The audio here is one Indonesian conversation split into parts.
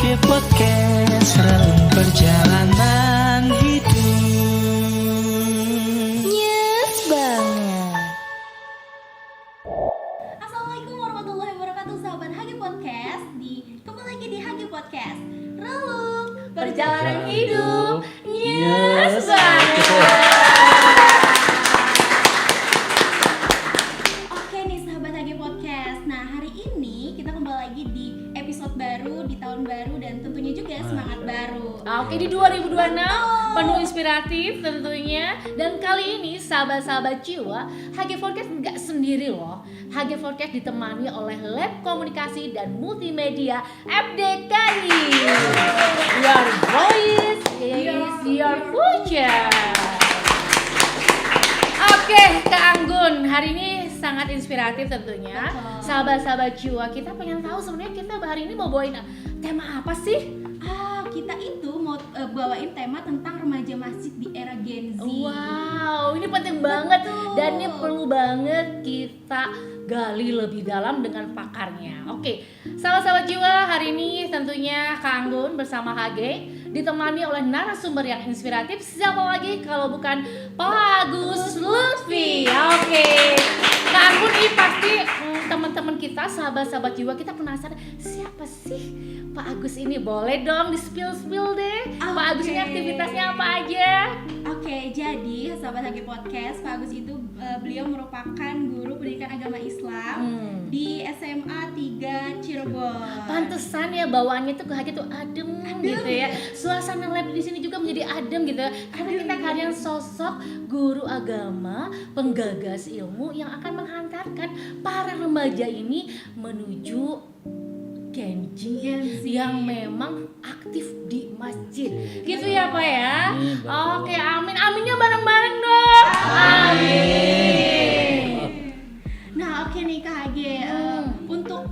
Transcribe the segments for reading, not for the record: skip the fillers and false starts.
Podcast relung perjalanan hidup. Yes banget. Assalamualaikum warahmatullahi wabarakatuh, sahabat Hagi Podcast. Kembali lagi di Hagi Podcast relung perjalanan hidup. Yes banget. Oke nih sahabat Hagi Podcast. Nah hari ini kita kembali lagi di episode baru di tahun baru dan tentunya juga semangat baru. Oke, di 2026 penuh inspiratif tentunya. Dan kali ini sahabat-sahabat jiwa, HG Forecast nggak sendiri loh. HG Forecast ditemani oleh Lab Komunikasi dan Multimedia FDKI. Your voice is your future. Oke, Kak Anggun, hari ini sangat inspiratif tentunya. Sahabat-sahabat jiwa, kita pengen tahu sebenarnya kita hari ini mau bawain tema apa sih? Kita itu mau bawain tema tentang remaja masjid di era Gen Z. Wow, ini penting banget dan ini perlu banget kita gali lebih dalam dengan pakarnya. Oke, sahabat-sahabat jiwa, hari ini tentunya Kak Anggun bersama HG ditemani oleh narasumber yang inspiratif. Siapa lagi kalau bukan Pak Agus Lutfi. Oke, Kak Anggun ini pasti teman-teman kita, sahabat-sahabat jiwa, kita penasaran siapa sih Pak Agus ini. Boleh dong di spill deh. Pak Agus ini aktivitasnya apa aja? Oke, jadi sahabat HG Podcast, Pak Agus itu beliau merupakan guru pendidikan agama Islam di SMA 3 Cirebon. Pantesan ya bawaannya tuh ke HG tuh adem gitu ya. Suasana lab di sini juga menjadi adem gitu. Karena kita kalian sosok guru agama, penggagas ilmu yang akan menghantarkan para remaja ini menuju Gen Z yang memang aktif di masjid. Gitu ya Pak ya? Oke, amin. Aminnya bareng-bareng dong. Amin. Nah, oke nih Kak HG, untuk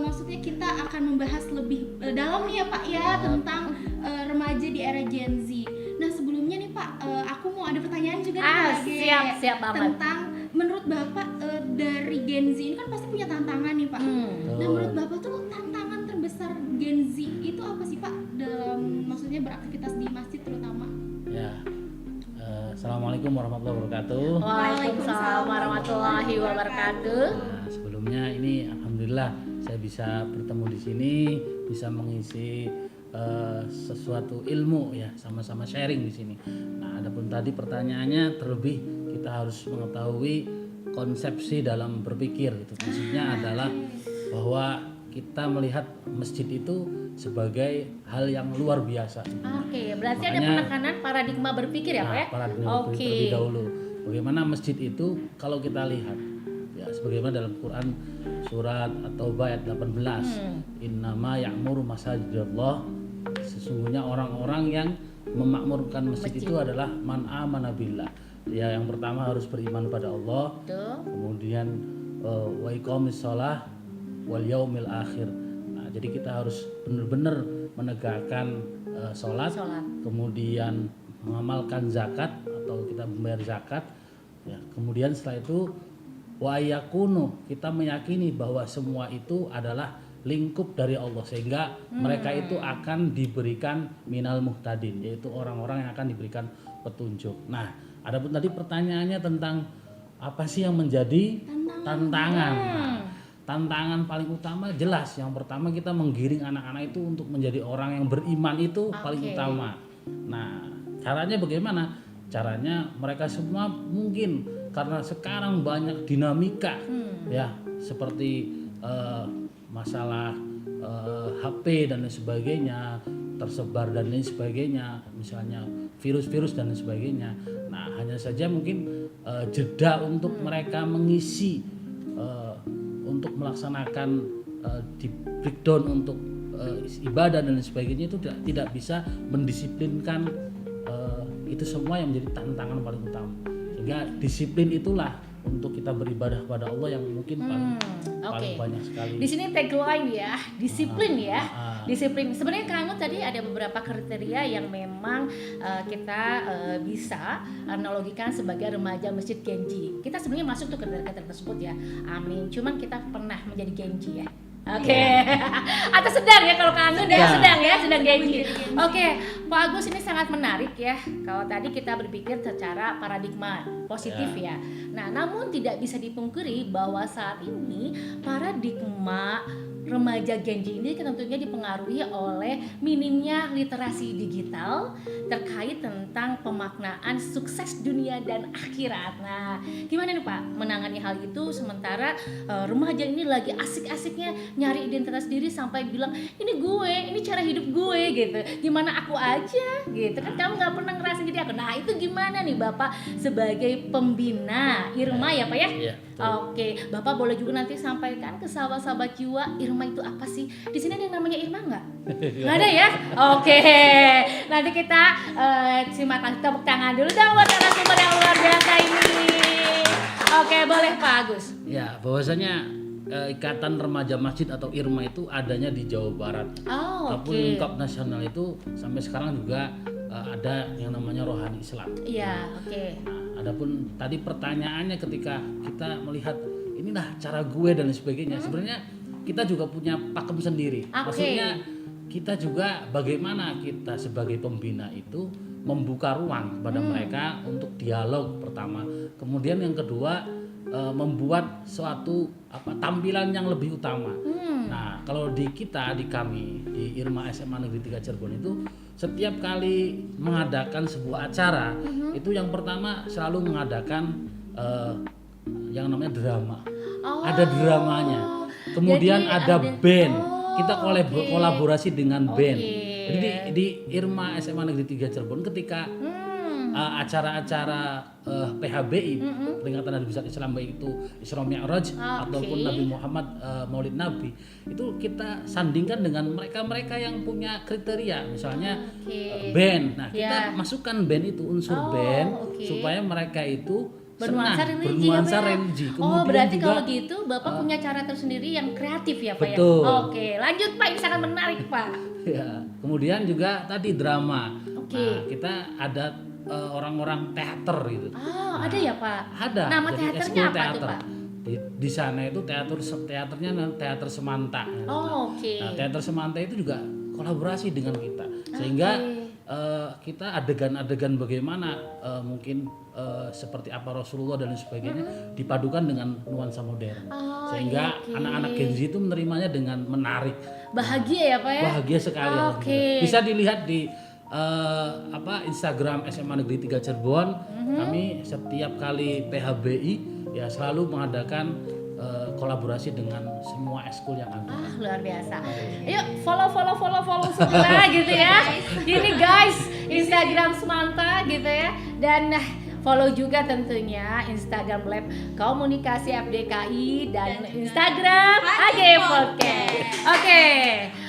maksudnya kita akan membahas lebih dalam nih ya Pak ya tentang remaja di era Gen Z. Nah, sebelumnya nih Pak, aku mau ada pertanyaan juga nih Kak HG. Siap banget. Tentang menurut Bapak dari Gen Z ini kan pasti punya tantangan nih Pak. Nah, menurut Bapak tuh tantangan terbesar Gen Z itu apa sih Pak dalam maksudnya beraktivitas di masjid terutama? Ya, Assalamualaikum warahmatullahi wabarakatuh. Waalaikumsalam warahmatullahi wabarakatuh. Nah, sebelumnya ini alhamdulillah saya bisa bertemu di sini, bisa mengisi sesuatu ilmu ya, sama-sama sharing di sini. Nah, adapun tadi pertanyaannya terlebih kita harus mengetahui konsepsi dalam berpikir gitu. Maksudnya adalah bahwa kita melihat masjid itu sebagai hal yang luar biasa. Oke, berarti ada Makanya, penekanan paradigma berpikir ya Pak ya? Paradigma berpikir terlebih dahulu. Bagaimana masjid itu kalau kita lihat ya sebagaimana dalam Quran surat At-Taubah ayat 18. Innama ya'muru masajidallah, sesungguhnya orang-orang yang memakmurkan masjid itu adalah man amana billah. Ya, yang pertama harus beriman pada Allah. Kemudian wa iqamis shalah wal yaumil akhir. Nah, jadi kita harus benar-benar menegakkan sholat, kemudian mengamalkan zakat atau kita membayar zakat. Ya, kemudian setelah itu wa yakunu, kita meyakini bahwa semua itu adalah lingkup dari Allah sehingga mereka itu akan diberikan minal muhtadin, yaitu orang-orang yang akan diberikan petunjuk. Nah, adapun tadi pertanyaannya tentang apa sih yang menjadi tantangan. Nah, tantangan paling utama jelas yang pertama kita menggiring anak-anak itu untuk menjadi orang yang beriman itu paling utama. Nah, caranya bagaimana? Caranya mereka semua mungkin karena sekarang banyak dinamika ya seperti masalah HP dan lain sebagainya tersebar dan lain sebagainya, misalnya virus-virus dan lain sebagainya. Nah, hanya saja mungkin jeda untuk mereka mengisi untuk melaksanakan di breakdown untuk ibadah dan lain sebagainya itu tidak bisa mendisiplinkan itu semua yang menjadi tantangan paling utama. Sehingga disiplin itulah untuk kita beribadah kepada Allah yang mungkin paling banyak sekali. Di sini tagline ya, disiplin ya. Disiplin. Sebenarnya Kang Anggun tadi ada beberapa kriteria yang memang kita bisa analogikan sebagai remaja masjid Gen Z. Kita sebenarnya masuk tuh kriteria tersebut ya. Amin. Cuman kita pernah menjadi Gen Z ya. Oke. Atau sedang ya kalau Kak Anggun ya, sedang Genji. Genji. Oke, Pak Agus ini sangat menarik ya. Kalau tadi kita berpikir secara paradigma positif ya. Nah, namun tidak bisa dipungkiri bahwa saat ini paradigma remaja Genji ini tentunya dipengaruhi oleh minimnya literasi digital terkait tentang pemaknaan sukses dunia dan akhirat. Nah, gimana nih Pak menangani hal itu sementara remaja ini lagi asik-asiknya nyari identitas diri sampai bilang ini gue, ini cara hidup gue gitu. Gimana aku aja gitu kan, kamu nggak pernah ngerasain jadi aku. Nah, itu gimana nih Bapak sebagai pembina Irma ya Pak ya? Iya, betul. Oke, Bapak boleh juga nanti sampaikan ke sahabat-sahabat jiwa Irma itu apa sih? Di sini ada yang namanya Irma nggak? Nggak ada ya? Oke, nanti kita simak lagi, tepuk tangan dulu dong buat narasumber yang luar biasa ini. Oke, boleh Pak Agus. Ya, bahwasanya Ikatan Remaja Masjid atau IRMA itu adanya di Jawa Barat. Oh, Tapi oke. lingkup nasional itu sampai sekarang juga ada yang namanya Rohani Islam. Iya, oke. Nah, adapun tadi pertanyaannya ketika kita melihat inilah cara gue dan sebagainya, sebenarnya kita juga punya pakem sendiri. Oke. Maksudnya kita juga bagaimana kita sebagai pembina itu membuka ruang kepada mereka untuk dialog pertama. Kemudian yang kedua membuat suatu tampilan yang lebih utama. Nah, kalau di kami di Irma SMA Negeri 3 Cirebon itu setiap kali mengadakan sebuah acara itu yang pertama selalu mengadakan yang namanya drama. Oh. Ada dramanya. Kemudian Jadi ada band. Kita oke. kolaborasi dengan band. Oke. Jadi di Irma SMA Negeri 3 Cirebon ketika acara-acara PHBI peringatan Hari Besar Islam, baik itu Isra Mi'raj ataupun Nabi Muhammad Maulid Nabi, itu kita sandingkan dengan mereka-mereka yang punya kriteria, misalnya band. Nah, kita masukkan band itu unsur band supaya mereka itu Bernuansa senang, religi bernuansa ya, Pak? religi. Oh, Kemudian berarti juga kalau gitu Bapak punya cara tersendiri yang kreatif ya Pak Betul. ya? Oke, lanjut Pak, ini sangat menarik Pak. ya, kemudian juga tadi drama. Oke. Nah, kita ada orang-orang teater gitu. Oh, ada ya Pak? Ada. Nama jadi teaternya eskul apa tuh teater. Pak? Di sana itu teaternya teater Semanta. Oh, oke. Nah, teater Semanta itu juga kolaborasi dengan kita, sehingga kita adegan-adegan bagaimana mungkin seperti apa Rasulullah dan sebagainya dipadukan dengan nuansa modern, sehingga anak-anak Gen Z itu menerimanya dengan menarik. Bahagia ya Pak ya? Bahagia sekali. Oke. Alhamdulillah. Bisa dilihat di Instagram SMA Negeri 3 Cirebon. Kami setiap kali PHBI ya selalu mengadakan kolaborasi dengan semua eskul yang ada. Luar biasa. Yuk follow semua gitu ya. Ini guys Instagram Semanta gitu ya. Dan follow juga tentunya Instagram Lab Komunikasi FDKI dan Instagram AG Podcast.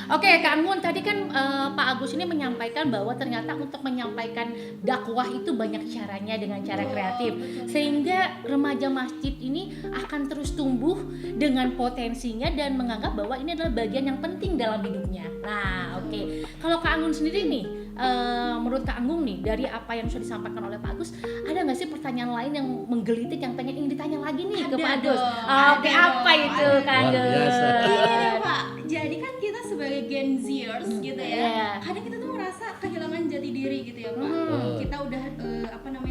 Oke, Kak Anggun tadi kan Pak Agus ini menyampaikan bahwa ternyata untuk menyampaikan dakwah itu banyak caranya dengan cara kreatif, sehingga remaja masjid ini akan terus tumbuh dengan potensinya dan menganggap bahwa ini adalah bagian yang penting dalam hidupnya. Nah, oke. Kalau Kak Anggun sendiri nih, menurut Kak Anggun nih dari apa yang sudah disampaikan oleh Pak Agus, ada nggak sih pertanyaan lain yang menggelitik yang ingin ditanya lagi nih ke Pak Agus? Oke, apa itu Kak Anggun? Luar biasa. Iya Pak, jadi kan kita sebagai Gen Zers gitu ya, Iya. kadang kita tuh merasa kehilangan jati diri gitu ya Pak. Kita udah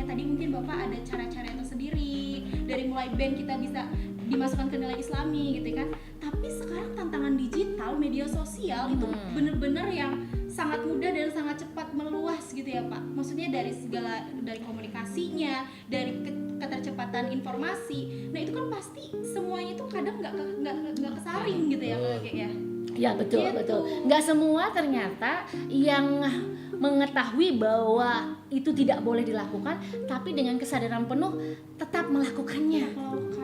tadi mungkin Bapak ada cara-cara yang tersendiri, dari mulai band kita bisa dimasukkan ke nilai Islami gitu kan. Tapi sekarang tantangan digital, media sosial itu bener-bener yang sangat mudah dan sangat cepat meluas gitu ya Pak. Maksudnya dari komunikasinya, dari ketercepatan informasi. Nah itu kan pasti semuanya tuh kadang nggak kesaring gitu ya Pak kayak ya. Ya betul Gitu. betul. Nggak semua ternyata yang mengetahui bahwa itu tidak boleh dilakukan, tapi dengan kesadaran penuh tetap melakukannya.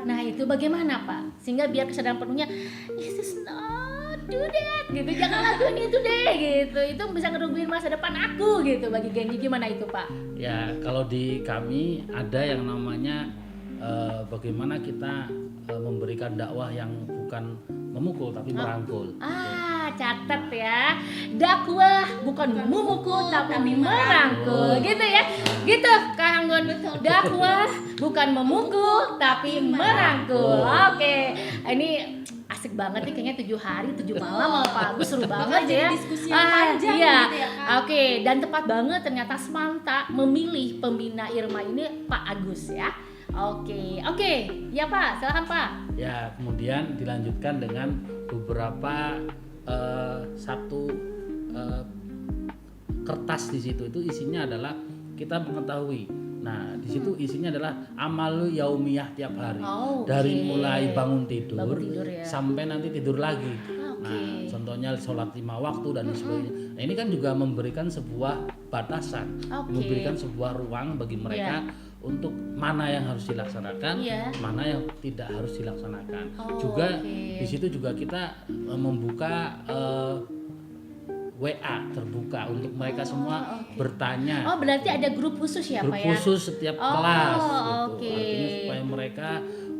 Nah itu bagaimana Pak? Sehingga biar kesadaran penuhnya, Yesus not do that, gitu. Jangan lakukan itu deh, gitu. Itu bisa ngerugiin masa depan aku, gitu. Bagi Genji gimana itu Pak? Ya, kalau di kami ada yang namanya bagaimana kita memberikan dakwah yang bukan memukul tapi merangkul. Catat ya. Dakwah bukan memukul tapi merangkul. Gitu ya. Gitu Kak Anggun. Dakwah bukan memukul tapi merangkul. Oke. Ini asik banget nih kayaknya 7 hari 7 malam sama Pak Agus, seru banget jadi ya. diskusi yang panjang iya. gitu ya, Kak. Oke, dan tepat banget ternyata Semanta memilih pembina Irma ini Pak Agus ya. Oke, ya Pak, silakan Pak. Ya, kemudian dilanjutkan dengan beberapa satu kertas di situ, itu isinya adalah kita mengetahui. Nah, di situ isinya adalah amalu yaumiyah tiap hari. Oh, dari oke. mulai bangun tidur, Ya. sampai nanti tidur lagi. Oke. Nah, contohnya sholat 5 waktu dan sebagainya. Nah, ini kan juga memberikan sebuah batasan, Oke. memberikan sebuah ruang bagi mereka untuk mana yang harus dilaksanakan, Iya. mana yang tidak harus dilaksanakan. Oh, Juga oke. di situ juga kita membuka WA terbuka untuk mereka semua bertanya. Oh, berarti ada grup khusus ya Grup Pak ya? khusus setiap Oh, kelas gitu. oke. Artinya supaya mereka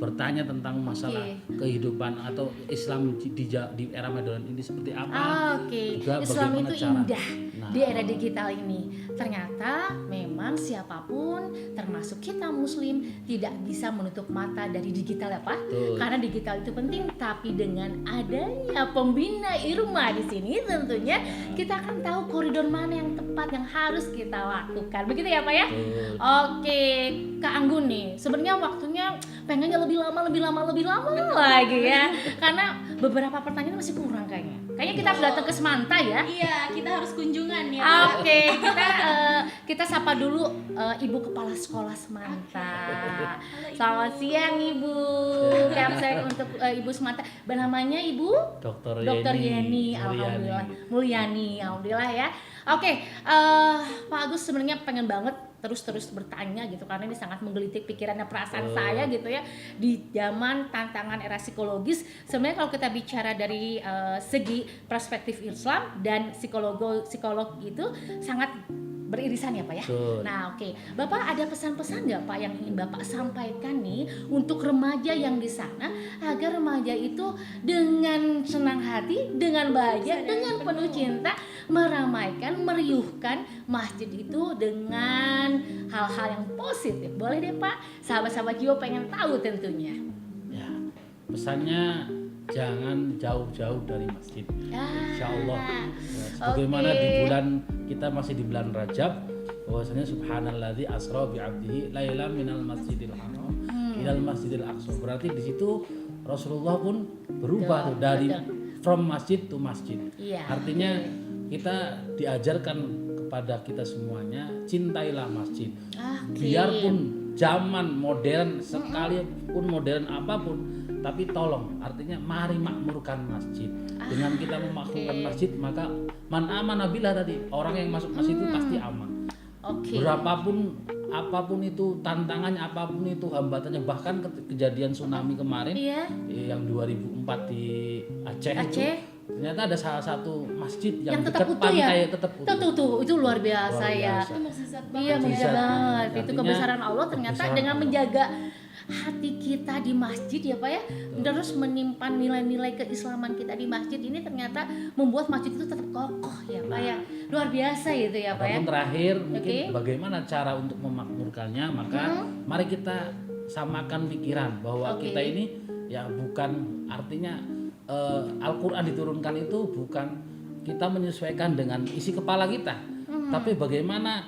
bertanya tentang masalah kehidupan atau Islam di era modern ini seperti apa. Oke, Juga Islam bagaimana itu cara. indah Nah. di era digital ini. Ternyata memang siapapun, termasuk kita Muslim, tidak bisa menutup mata dari digital ya Pak. Betul. Karena digital itu penting, tapi dengan adanya pembina Irma di sini, tentunya kita akan tahu koridor mana yang tepat yang harus kita lakukan. Begitu ya Pak ya? Betul. Oke, Kak Anggun nih, sebenarnya waktunya pengennya lebih lama lagi ya. Karena beberapa pertanyaan masih kurang kayaknya. Kayaknya kita harus datang ke Semanta ya. Iya, kita harus kunjungan ya. Pak. Oke, kita sapa dulu Ibu Kepala Sekolah Semanta. Selamat siang Ibu. Kapsek untuk Ibu Semanta. Namanya Ibu Dr. Yeni. Mulyani. Alhamdulillah. Mulyani, alhamdulillah ya. Oke, Pak Agus sebenarnya pengen banget terus bertanya gitu karena ini sangat menggelitik pikiran dan perasaan saya gitu ya di zaman tantangan era psikologis. Sebenarnya kalau kita bicara dari segi perspektif Islam dan psikolog itu sangat beririsan ya Pak ya. Betul. Nah oke, Bapak ada pesan-pesan nggak Pak yang ingin Bapak sampaikan nih untuk remaja yang di sana agar remaja itu dengan senang hati, dengan bahagia, dengan penuh cinta meramaikan, meriuhkan masjid itu dengan hal-hal yang positif. Boleh deh Pak, sahabat-sahabat jiwa pengen tahu tentunya. Ya, pesannya jangan jauh-jauh dari masjid. Insya Allah. Ya, sebagaimana Oke. di bulan kita masih di bulan Rajab, bahwasanya subhanalladzi asra bi 'abdihi lailan minal masjidil haram ilal masjidil aqsa. Berarti di situ Rasulullah pun berubah tuh dari from masjid to masjid. Iya. Artinya kita diajarkan kepada kita semuanya cintailah masjid. Oke. Biarpun zaman modern sekalipun modern apapun, tapi tolong artinya mari makmurkan masjid. Dengan kita memakmurkan masjid maka man amana billah tadi, orang yang masuk masjid itu pasti aman. Oke. Berapapun apapun itu tantangannya, apapun itu hambatannya, bahkan kejadian tsunami kemarin Iya. yang 2004 di Aceh. Aceh. Itu ternyata ada salah satu masjid yang tetap dekat utuh ya? pantai tetap utuh. Tuh, itu luar biasa Luar ya. biasa. Itu mukjizat banget. Iya, ya. mukjizat banget. Itu Artinya, kebesaran Allah ternyata kebesaran dengan Allah. menjaga hati kita di masjid ya Pak ya. Terus menyimpan nilai-nilai keislaman kita di masjid ini ternyata membuat masjid itu tetap kokoh ya Pak ya. Luar biasa itu ya Pak ya. Adapun terakhir mungkin Oke. bagaimana cara untuk memakmurkannya, maka mari kita samakan pikiran bahwa Oke. kita ini ya bukan artinya Al-Quran diturunkan itu bukan kita menyesuaikan dengan isi kepala kita, tapi bagaimana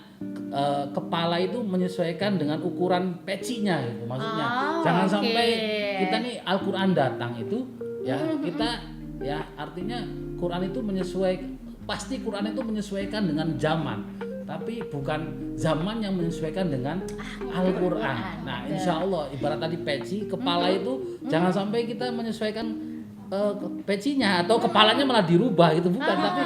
kepala itu menyesuaikan dengan ukuran pecinya gitu. Maksudnya Oh, jangan oke. sampai kita nih Al-Quran datang itu ya kita ya artinya Quran itu pasti Quran itu menyesuaikan dengan zaman, tapi bukan zaman yang menyesuaikan dengan Al-Quran. Nah, insya Allah ibarat tadi peci kepala itu jangan sampai kita menyesuaikan pecinya atau kepalanya malah dirubah gitu, bukan, tapi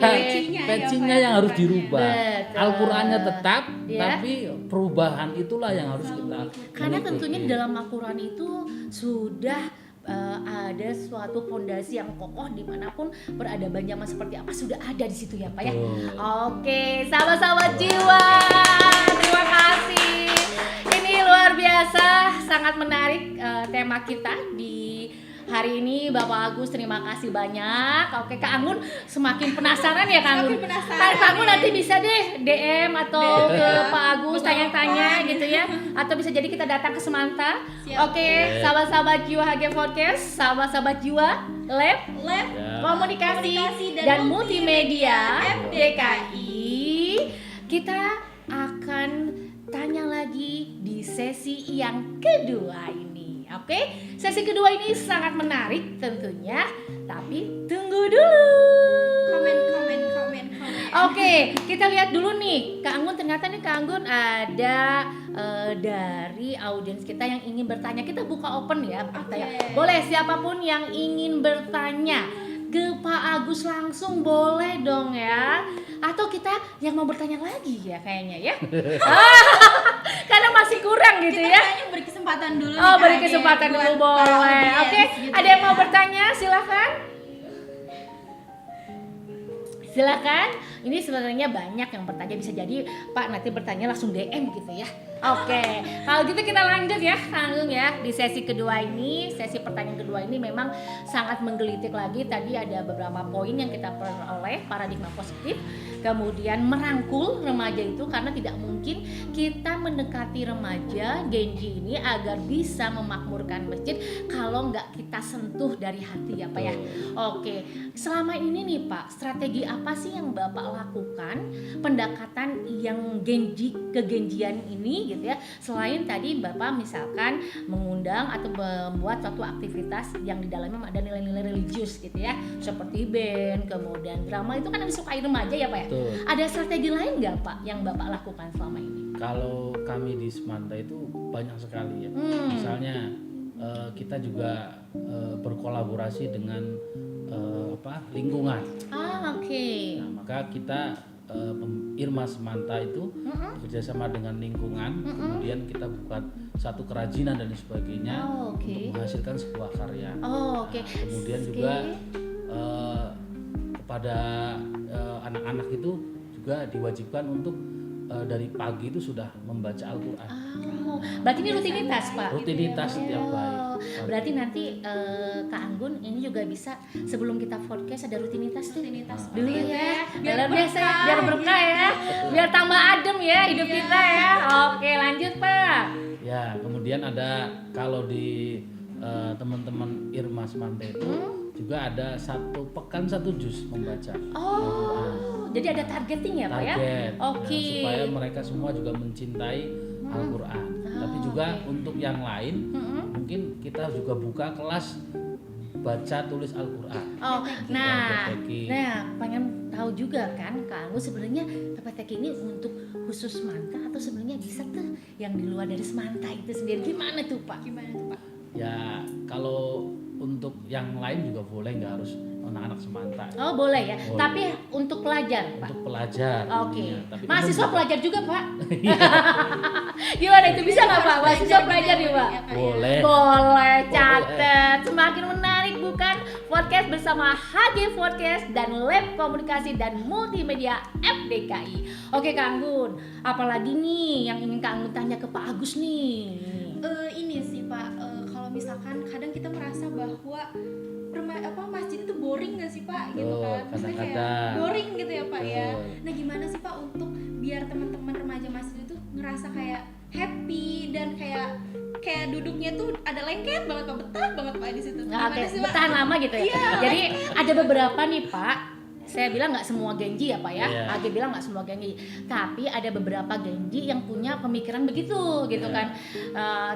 oke. pecinya yang harus dirubah. Betul. Al-Qurannya tetap, Ya. tapi perubahan itulah yang harus kita Karena mengikuti. tentunya di dalam Al-Quran itu sudah ada suatu fondasi yang kokoh dimanapun peradaban zaman seperti apa sudah ada di situ ya Pak ya. Betul. Oke, sahabat-sahabat jiwa, terima kasih. Ini luar biasa, sangat menarik tema kita di hari ini Bapak Agus terima kasih banyak. Oke, Kak Anggun semakin penasaran ya Kak Anggun. Semakin penasaran, Kak Anggun ya. nanti bisa deh DM atau DM. ke Pak Agus Betul. tanya-tanya gitu ya. Atau bisa jadi kita datang ke Semanta. Siap. Oke, sahabat-sahabat jiwa HG Podcast, sahabat-sahabat jiwa Lab Lab Ya. Komunikasi Komunikasi dan dan Multimedia FDKI. Kita akan tanya lagi di sesi yang kedua ini. Oke, sesi kedua ini sangat menarik tentunya, tapi tunggu dulu. Komen. Oke, kita lihat dulu nih, Kak Anggun. Ternyata nih Kak Anggun ada dari audiens kita yang ingin bertanya. Kita buka open ya, bertanya. Boleh siapapun yang ingin bertanya ke Pak Agus langsung boleh dong ya. Atau kita yang mau bertanya lagi ya kayaknya ya. Karena masih kurang gitu Kita ya. kayaknya beri kesempatan dulu. Oh, nih, beri Kak, kesempatan ya, dulu buat para boleh. audiens, Oke, gitu ada yang ya. mau bertanya silahkan. Silakan. Ini sebenarnya banyak yang bertanya, bisa jadi Pak nanti bertanya langsung DM gitu ya. Oke, kalau gitu kita lanjut ya, Kang ya. Di sesi kedua ini, sesi pertanyaan kedua ini memang sangat menggelitik lagi. Tadi ada beberapa poin yang kita peroleh, paradigma positif, kemudian merangkul remaja itu karena tidak mungkin kita mendekati remaja Genji ini agar bisa memakmurkan masjid kalau nggak kita sentuh dari hati ya Pak ya. Oke, selama ini nih Pak, strategi apa sih yang Bapak lakukan pendekatan yang Genji kegenjian ini gitu ya, selain tadi Bapak misalkan mengundang atau membuat suatu aktivitas yang di dalamnya ada nilai-nilai religius gitu ya, seperti band, kemudian drama, itu kan disukai remaja ya Pak ya. Betul. Ada strategi lain nggak Pak yang Bapak lakukan selama ini? Kalau kami di Semanta itu banyak sekali ya. Misalnya kita juga berkolaborasi dengan lingkungan. Oke. Nah, maka kita Irma Semanta itu bekerjasama dengan lingkungan, kemudian kita buat satu kerajinan dan sebagainya untuk menghasilkan sebuah karya. Oke. Nah, kemudian juga kepada anak-anak itu juga diwajibkan untuk dari pagi itu sudah membaca Al-Quran. Berarti ini rutinitas Pak? Rutinitas setiap hari. Berarti nanti Kak Anggun ini juga bisa sebelum kita podcast ada rutinitas tuh. Dulu ya, biar biasa, biar berkah ya, biar tambah adem ya hidup kita ya. Oke, lanjut Pak. Ya, kemudian ada kalau di teman-teman Irma Semanta itu juga ada satu pekan satu juz membaca Al-Quran. Jadi ada targeting ya Pak ya? Target, Oke. ya, supaya mereka semua juga mencintai Al-Quran. Tapi juga untuk yang lain mungkin kita juga buka kelas baca tulis Al-Quran. Nah, PPTK. pengen tahu juga kan Kak Anggun sebenarnya PPTK ini untuk khusus Semanta atau sebenarnya bisa tuh yang di luar dari Semanta itu sendiri, gimana tuh Pak? Ya kalau untuk yang lain juga boleh, nggak harus anak-anak Semanta. Oh boleh ya, Boleh. tapi untuk pelajar Pak? Untuk pelajar. Oke. tentunya. Tapi Mahasiswa umum pelajar juga Pak? Gimana itu, bisa nggak Pak? Mahasiswa pelajar nih Pak? boleh. Boleh, catet. Semakin menarik bukan? Podcast bersama HG Podcast dan Lab Komunikasi dan Multimedia FDKI. Oke Kak Anggun, apalagi nih yang ingin Kak Anggun tanya ke Pak Agus nih? Ini sih Pak, kalau misalkan kadang kita merasa bahwa masjid itu boring nggak sih Pak, gitu Betul, kan? Maksudnya kayak kadang-kadang. boring gitu ya Pak ya. Betul. Nah gimana sih Pak untuk biar teman-teman remaja masjid itu ngerasa kayak happy dan kayak duduknya tuh ada lengket banget Pak, betah banget Pak di situ. Nah, Gimana oke, sih Pak? bertahan lama gitu ya. Iya. Jadi ada beberapa nih Pak. Saya bilang nggak semua Genji ya Pak ya. Iya. AG bilang nggak semua Genji. Tapi ada beberapa Genji yang punya pemikiran begitu gitu Iya. kan.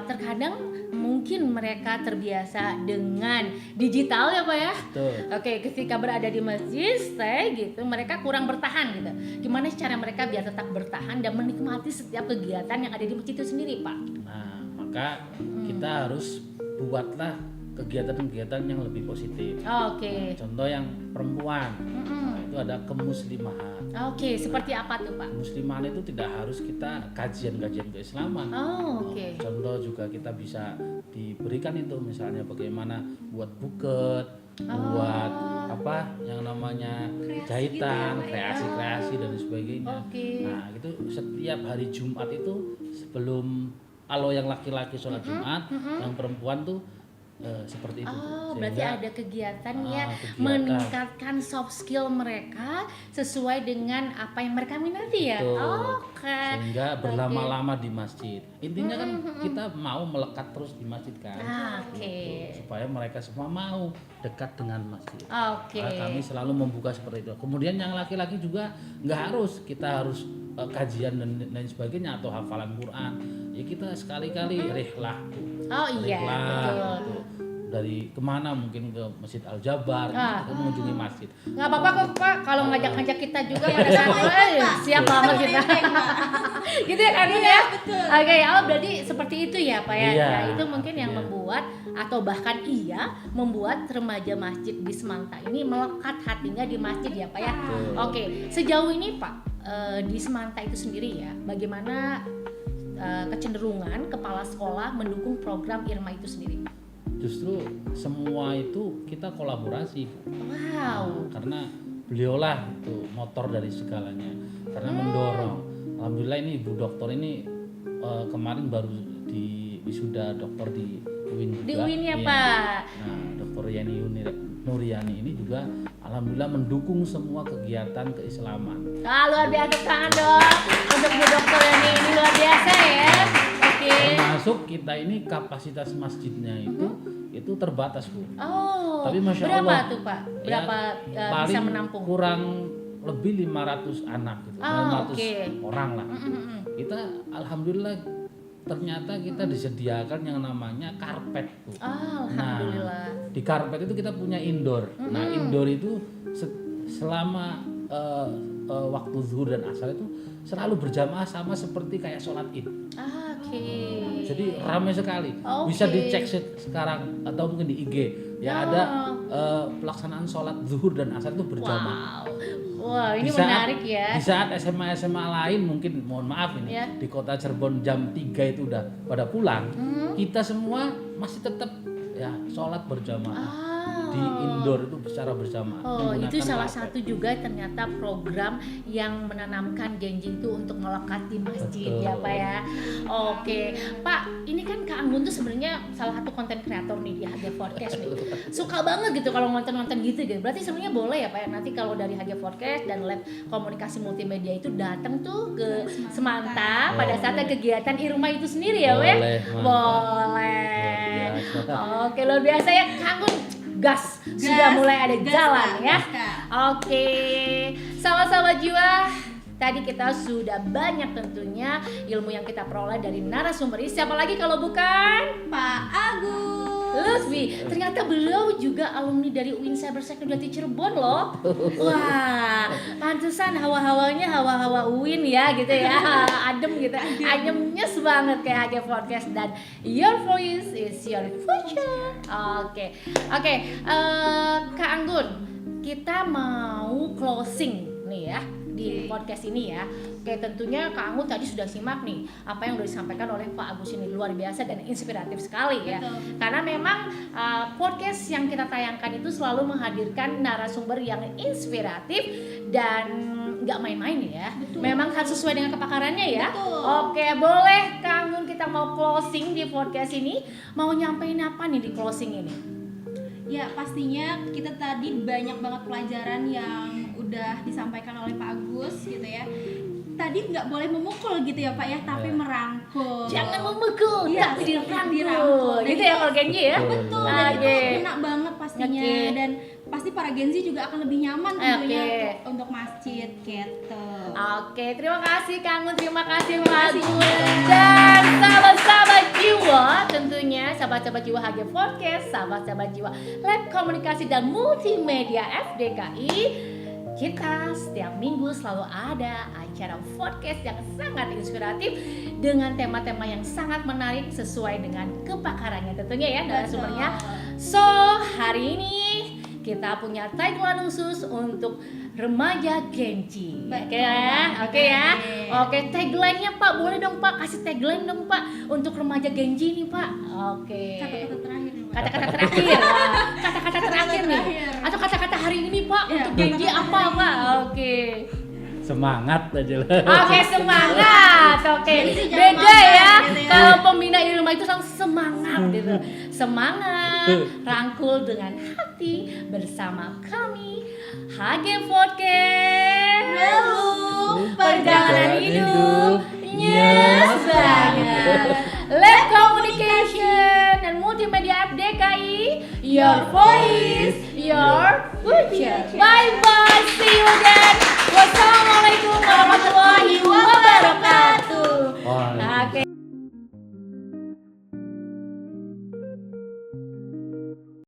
Terkadang mungkin mereka terbiasa dengan digital ya Pak ya. Betul. Oke, ketika berada di masjid, stay gitu, mereka kurang bertahan gitu. Gimana sih cara mereka biar tetap bertahan dan menikmati setiap kegiatan yang ada di masjid itu sendiri, Pak? Nah, maka kita harus buatlah kegiatan-kegiatan yang lebih positif. Oke. Contoh yang perempuan, nah, itu ada kemuslimahan. Oke, seperti apa tuh, Pak? Muslimahan itu tidak harus kita kajian-kajian keislaman. Oh, oke. Contoh juga kita bisa diberikan itu, misalnya bagaimana buat buket, buat apa yang namanya Kreasi jahitan, gitu ya, Pak, ya. kreasi-kreasi dan sebagainya. Oke. Nah, itu setiap hari Jumat itu sebelum, kalau yang laki-laki sholat Jumat, yang perempuan tuh seperti itu. Oh, berarti ada kegiatan ya kegiatan. meningkatkan soft skill mereka sesuai dengan apa yang mereka minati ya. Betul. Oke. Sehingga berlama-lama di masjid. Intinya kan kita mau melekat terus di masjid kan. Oke. Supaya mereka semua mau dekat dengan masjid. Oke. Nah, kami selalu membuka seperti itu. Kemudian yang laki-laki juga nggak harus kita harus kajian dan lain sebagainya atau hafalan Quran. Ya kita sekali-kali rihlah. Oh iya, betul. Gitu. Dari kemana mungkin ke Masjid Al Jabar, kita mengunjungi masjid. Nggak apa-apa kok Pak, kalau ngajak-ngajak kita juga pada saat siap banget kita. Gitu ya kan ya? Oke, berarti seperti itu ya Pak ya. Iya, Nah, itu mungkin yang iya. membuat atau bahkan membuat remaja masjid di Semanta ini melekat hatinya di masjid ya Pak ya. Betul. Oke, sejauh ini Pak di Semanta itu sendiri ya, bagaimana kecenderungan kepala sekolah mendukung program Irma itu sendiri? Justru semua itu kita kolaborasi, Bu. Wow. Karena beliaulah itu motor dari segalanya, karena mendorong. Alhamdulillah ini Ibu Dokter ini kemarin baru di wisuda dokter di UIN juga. Di UIN ya Iya. Pak. Nah, Dr. Yani Nuriani ini juga alhamdulillah mendukung semua kegiatan keislaman. Luar biasa tangan dong untuk Bu Dokter ini luar biasa ya. Oke. Termasuk kita ini kapasitas masjidnya itu terbatas, Bu. Oh. Tapi Masya berapa Allah, tuh Pak? ya, Berapa bisa paling menampung? kurang lebih 500 anak gitu. 500 oke. orang lah. Kita alhamdulillah ternyata kita disediakan yang namanya karpet, Bu. Alhamdulillah. Nah, di karpet itu kita punya indoor. Nah, indoor itu selama waktu zuhur dan asar itu selalu berjamaah sama seperti kayak sholat id. Oke. Jadi ramai sekali. Oke. Bisa dicek sekarang atau mungkin di IG. Ya ada pelaksanaan sholat zuhur dan asar itu berjamaah. Wah, ini menarik ya. Di saat SMA lain mungkin mohon maaf ini Ya. di kota Cirebon jam 3 itu udah pada pulang. Kita semua masih tetap ya sholat berjamaah di indoor itu secara bersama. Itu salah satu juga ternyata program yang menanamkan genjing itu untuk melekat di masjid. Betul. Ya Pak ya. Oke, Pak, ini kan Kak Anggun tuh sebenarnya salah satu konten kreator nih di HG Podcast nih. Suka banget gitu kalau nonton-nonton gitu. Berarti sebenarnya boleh ya Pak ya, nanti kalau dari HG Podcast dan Lab Komunikasi Multimedia itu datang tuh ke Semanta pada saat ada kegiatan Irma itu sendiri ya Pak ya? Boleh, mantap. Boleh. Luar biasa. Oke, luar biasa ya Kak Anggun. Gas, sudah mulai ada jalan ya. Oke, sahabat-sahabat jiwa, tadi kita sudah banyak tentunya ilmu yang kita peroleh dari narasumber ini. Siapa lagi kalau bukan Pak Agus Lutfi. Ternyata beliau juga alumni dari UIN Cybersecurity Cirebon loh. Wah, pantesan hawa-hawanya hawa-hawa UIN ya gitu ya. Adem gitu, ademnya banget kayak HG Podcast dan your voice is your future. Oke, Kak Anggun, kita mau closing nih ya di podcast ini ya. Oke, tentunya Kak Anggun tadi sudah simak nih apa yang sudah disampaikan oleh Pak Agus ini, luar biasa dan inspiratif sekali ya. Betul. Karena memang podcast yang kita tayangkan itu selalu menghadirkan narasumber yang inspiratif dan nggak main-main ya. Betul. Memang harus sesuai dengan kepakarannya ya. Betul. Oke, boleh Kak Anggun kita mau closing di podcast ini. Mau nyampein apa nih di closing ini? Ya pastinya kita tadi banyak banget pelajaran yang udah disampaikan oleh Pak Agus gitu ya. Tadi nggak boleh memukul gitu ya Pak ya, tapi merangkul. Jangan memukul, Iya, tapi dirangkul. dirangkul. Dan Gitu itu ya kalau Genji ya. Betul, Oke. dan itu kena banget pastinya. Oke. Dan pasti para Gen Z juga akan lebih nyaman tentunya Oke. untuk masjid gitu. Oke, terima kasih Kang Mun, terima kasih Mas dan sahabat-sahabat jiwa, tentunya sahabat-sahabat jiwa HG Podcast, sahabat-sahabat jiwa Lab Komunikasi dan Multimedia FDKI. Kita setiap minggu selalu ada acara podcast yang sangat inspiratif dengan tema-tema yang sangat menarik sesuai dengan kepakarannya tentunya ya narasumbernya. So, hari ini kita punya tagline khusus untuk remaja Genji. Oke ya? Oke ya? Oke, tagline-nya Pak, boleh dong Pak, kasih tagline dong Pak untuk remaja Genji nih Pak. Oke. Kata-kata terakhir nih, Pak. Kata-kata terakhir. Kata-kata terakhir nih. Atau kata-kata hari ini Pak untuk Genji apa Pak? Oke. Semangat aja lah. Oke, semangat. Oke. Jadi jangan Beda makan, ya. gitu ya. Kalau pembina Irma itu langsung semangat gitu. Semangat. rangkul dengan hati bersama kami HG Podcast. Perjalanan hidup nyes banget. Lab Communication dan Multimedia FDKI, your voice, your future. Bye bye, see you again.